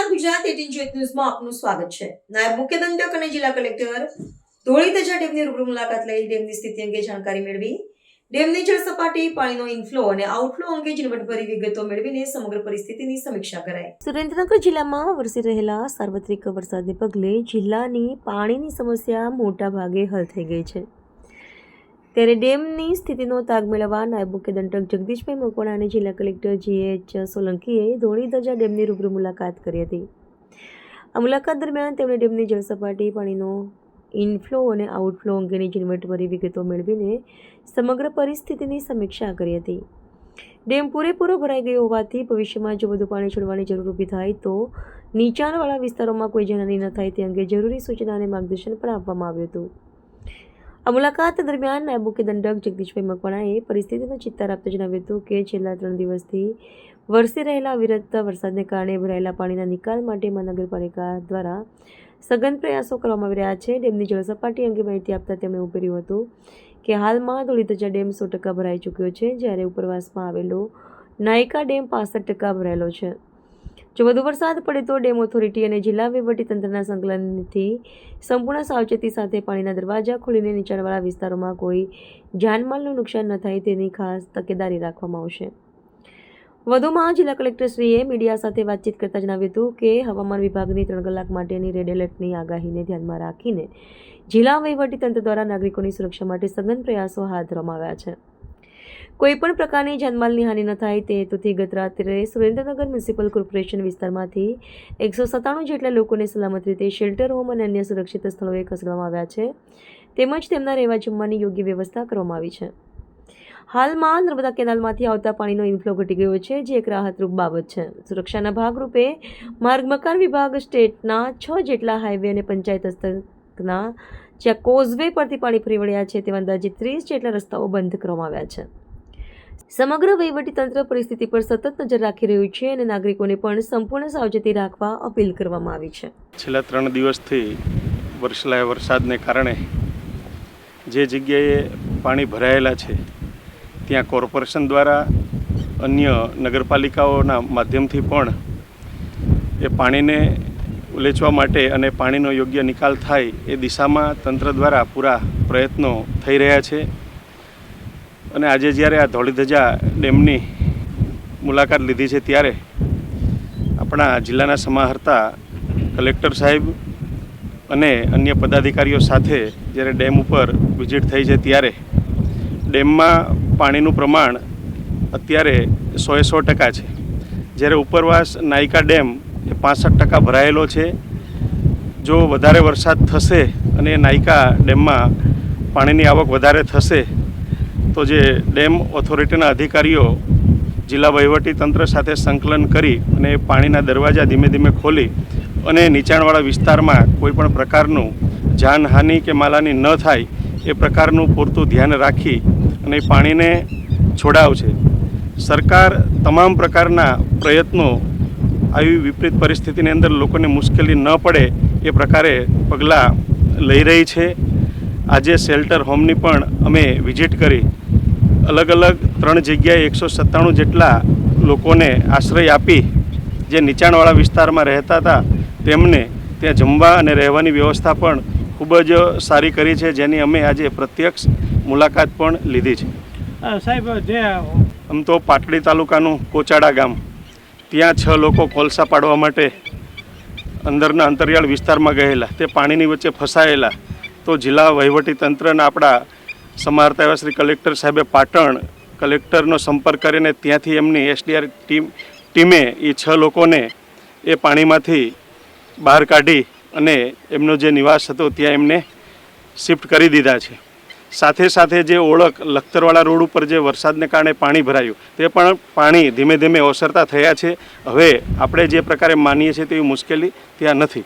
નમસ્કાર, ગુજરાત 18 જેટ ન્યૂઝમાં આપનું સ્વાગત છે। નાયબ મુખ્ય દંડક અને જિલ્લા કલેક્ટર ધોળીધજા ડેમની રૂબરૂ મુલાકાત લઈ ડેમની સ્થિતિ અંગે જાણકારી મેળવી। ડેમની જળ સપાટી, પાણીનો ઇનફ્લો અને આઉટફ્લો અંગે ઝીણવટભરી વિગતો મેળવીને સમગ્ર પરિસ્થિતિની સમીક્ષા કરાઈ। સુરેન્દ્રનગર જિલ્લામાં વરસી રહેલા સાર્વત્રિક વરસાદને પગલે જિલ્લાની પાણીની સમસ્યા મોટા ભાગે હલ થઈ ગઈ છે। ત્યારે ડેમની સ્થિતિનો તાગ મેળવવા નાયબ મુખ્ય દંડક જગદીશભાઈ મકવાણા અને જિલ્લા કલેક્ટર GH સોલંકીએ ધોળીધજા ડેમની રૂબરૂ મુલાકાત કરી હતી। આ મુલાકાત દરમિયાન તેમણે ડેમની જળ સપાટી, પાણીનો ઇનફ્લો અને આઉટફ્લો અંગેની ઝીણવટભરી વિગતો મેળવીને સમગ્ર પરિસ્થિતિની સમીક્ષા કરી હતી। ડેમ પૂરેપૂરો ભરાઈ ગયો હોવાથી ભવિષ્યમાં જો વધુ પાણી છોડવાની જરૂર ઊભી થાય તો નીચાણવાળા વિસ્તારોમાં કોઈ જાનહાની ન થાય તે અંગે જરૂરી સૂચના અને માર્ગદર્શન પણ આપવામાં આવ્યું હતું। આ મુલાકાત દરમિયાન નાયબ મુખ્ય દંડક જગદીશભાઈ મકવાણાએ પરિસ્થિતિનો ચિત્તાર આપતા જણાવ્યું હતું કે છેલ્લા 3 દિવસથી વરસી રહેલા અવિરત વરસાદને કારણે ભરાયેલા પાણીના નિકાલ માટે મહાનગરપાલિકા દ્વારા સઘન પ્રયાસો કરવામાં આવી રહ્યા છે। ડેમની જળ સપાટી અંગે માહિતી આપતા તેમણે ઉમેર્યું હતું કે હાલમાં ધોળીધજા ડેમ 100% ભરાઈ ચૂક્યો છે, જ્યારે ઉપરવાસમાં આવેલો નાયકા ડેમ 65% ભરાયેલો છે। જો વધુ વરસાદ પડે તો ડેમ ઓથોરિટી અને જિલ્લા વહીવટીતંત્રના સંકલનથી સંપૂર્ણ સાવચેતી સાથે પાણીના દરવાજા ખોલીને નીચાણવાળા વિસ્તારોમાં કોઈ જાનમાલનું નુકસાન ન થાય તેની ખાસ તકેદારી રાખવામાં આવશે। વધુમાં જિલ્લા કલેક્ટરશ્રીએ મીડિયા સાથે વાતચીત કરતા જણાવ્યું હતું કે હવામાન વિભાગની 3 કલાક માટેની રેડ એલર્ટની આગાહીને ધ્યાનમાં રાખીને જિલ્લા વહીવટીતંત્ર દ્વારા નાગરિકોની સુરક્ષા માટે સઘન પ્રયાસો હાથ ધરવામાં આવ્યા છે। કોઈપણ પ્રકારની જાનમાલની હાનિ ન થાય તે હેતુથી ગત રાત્રે સુરેન્દ્રનગર મ્યુનિસિપલ કોર્પોરેશન વિસ્તારમાંથી 197 જેટલા લોકોને સલામત રીતે શેલ્ટર હોમ અને અન્ય સુરક્ષિત સ્થળોએ ખસેડવામાં આવ્યા છે, તેમજ તેમના રહેવા જમવાની યોગ્ય વ્યવસ્થા કરવામાં આવી છે। હાલમાં નર્મદા કેનાલમાંથી આવતા પાણીનો ઇનફ્લો ઘટી ગયો છે, જે એક રાહતરૂપ બાબત છે। સુરક્ષાના ભાગરૂપે માર્ગ મકાન વિભાગ સ્ટેટના 6 જેટલા હાઈવે અને પંચાયત હસ્તકના જ્યાં કોઝવે પરથી પાણી ફરી વળ્યા છે તેવા અંદાજે 30 જેટલા રસ્તાઓ બંધ કરવામાં આવ્યા છે। સમગ્ર વહીવટીતંત્ર પરિસ્થિતિ પર સતત નજર રાખી રહ્યું છે અને નાગરિકોને પણ સંપૂર્ણ સાવચેતી રાખવા અપીલ કરવામાં આવી છે। છેલ્લા 3 દિવસથી વરસેલા વરસાદને કારણે જે જગ્યાએ પાણી ભરાયેલા છે ત્યાં કોર્પોરેશન દ્વારા અન્ય નગરપાલિકાઓના માધ્યમથી પણ એ પાણીને ઉલેચવા માટે અને પાણીનો યોગ્ય નિકાલ થાય એ દિશામાં તંત્ર દ્વારા પૂરા પ્રયત્નો થઈ રહ્યા છે। અને આજે જ્યારે આ ધોળીધજા ડેમની મુલાકાત લીધી છે ત્યારે આપણા જિલ્લાના સમાહર્તા કલેક્ટર સાહેબ અને અન્ય પદાધિકારીઓ સાથે જ્યારે ડેમ ઉપર વિઝિટ થઈ છે ત્યારે ડેમમાં પાણીનું પ્રમાણ અત્યારે 100% છે, જ્યારે ઉપરવાસ નાયકા ડેમ એ 65% ભરાયેલો છે। જો વધારે વરસાદ થશે અને એ નાયકા ડેમમાં પાણીની આવક વધારે થશે તો જે ડેમ ઓથોરિટીના અધિકારીઓ જિલ્લા વહીવટીતંત્ર સાથે સંકલન કરી અને પાણીના દરવાજા ધીમે ધીમે ખોલી અને નીચાણવાળા વિસ્તારમાં કોઈપણ પ્રકારનું જાનહાનિ કે માલહાનિ ન થાય એ પ્રકારનું પૂરતું ધ્યાન રાખી અને પાણીને છોડાવશે। સરકાર તમામ પ્રકારના પ્રયત્નો આવી વિપરીત પરિસ્થિતિની અંદર લોકોને મુશ્કેલી ન પડે એ પ્રકારે પગલાં લઈ રહી છે। આજે શેલ્ટર હોમની પણ અમે વિઝિટ કરી અલગ અલગ 3 જગ્યાએ 197 જેટલા લોકોને આશ્રય આપી જે નીચાણવાળા વિસ્તારમાં રહેતા હતા તેમને ત્યાં જમવા અને રહેવાની વ્યવસ્થા પણ ખૂબ જ સારી કરી છે, જેની અમે આજે પ્રત્યક્ષ મુલાકાત પણ લીધી છે। સાહેબ, જે આમ તો પાટડી તાલુકાનું કોચાડા ગામ ત્યાં 6 લોકો કોલસા પાડવા માટે અંદરના અંતરિયાળ વિસ્તારમાં ગયેલા, તે પાણીની વચ્ચે ફસાયેલા, તો જિલ્લા વહીવટીતંત્રના આપણા સમાહર્તા એવા શ્રી કલેક્ટર સાહેબે પાટણ કલેક્ટરનો સંપર્ક કરીને ત્યાંથી એમની SDR ટીમે એ 6 લોકોને એ પાણીમાંથી બહાર કાઢી અને એમનો જે નિવાસ હતો ત્યાં એમને શિફ્ટ કરી દીધા છે। સાથે સાથે જે ઓળખ લખતરવાળા રોડ ઉપર જે વરસાદને કારણે પાણી ભરાયું તે પણ પાણી ધીમે ધીમે ઓસરતા થયા છે। હવે આપણે જે પ્રકારે માનીએ છીએ તેવી મુશ્કેલી ત્યાં નથી।